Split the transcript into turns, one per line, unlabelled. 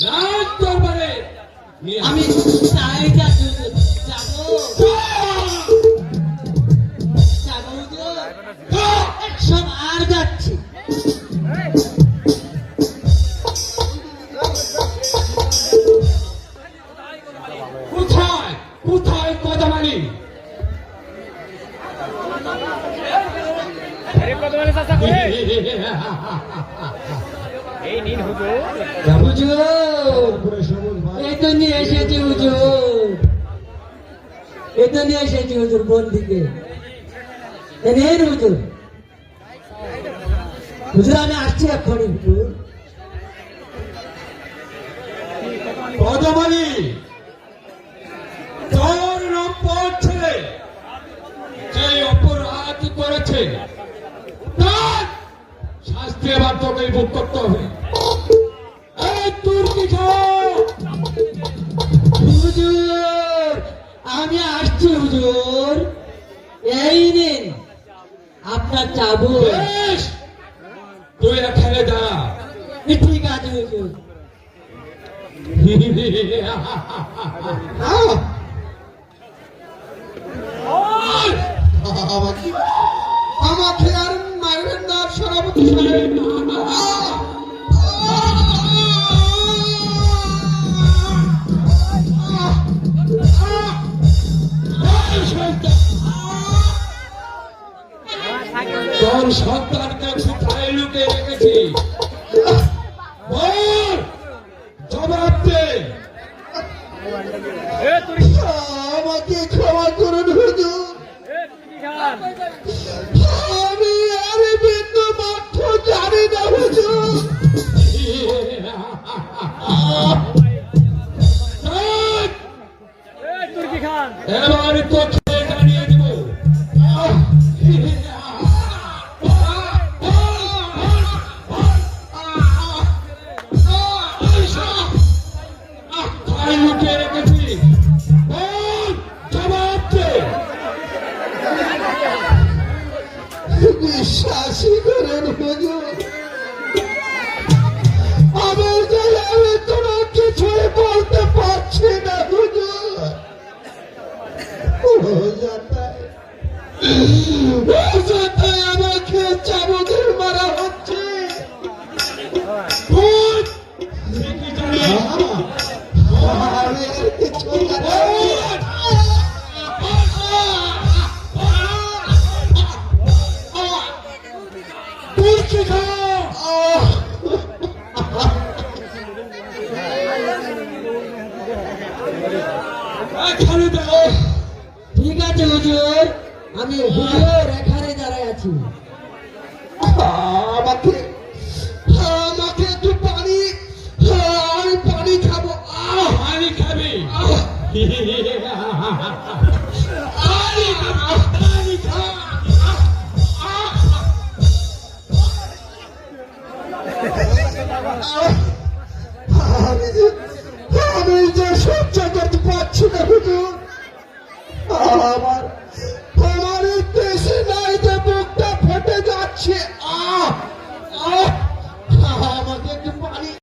রাজ দরবারে
আমি চাই যাবো সব আর যাচ্ছি।
কোথায় কোথায় কদমালি?
এই তো নিয়ে এসেছি হুজুর, এই তো নিয়ে এসেছি হুজুর বন্দিকে। নেন হুজুর, হুজুর আমি আসছি এক্ষুনি হুজুর।
কদমালি তোর নম্বর ছেলে যে অপরাধ করেছে তার শাস্তি এবার তোকে ভোগ করতে হবে।
হুজুর আমি আসছি হুজুর, এই নিন আপনার চাবুক।
বেশ, তুই এখানে দাঁড়া।
ঠিক আছে হুজুর।
আমাকে আর মারবেন না সভাপতি সাহেব।
তোর সন্তানকে কোথায় লুকিয়ে রেখেছি বল, জবাব দে।
আমাকে ক্ষমা করুন হুজুর, আমি আর বিন্দু মাত্র জানি না হুজুর।
এবার তোকে জানিয়ে দিব। লুকিয়ে রেখেছি বল, জবাব দে।
বিশ্বাসই করেন হুজুর, আমি যে আমি কোনো কিছুই বলতে পারছি না হুজুর। আমাকে চাবুকের মারা হচ্ছে। আমি আর কিছু
ঠিক আছে হুজুর, আমি হুজুর এখানে দাঁড়ায় আছি।
আমাকে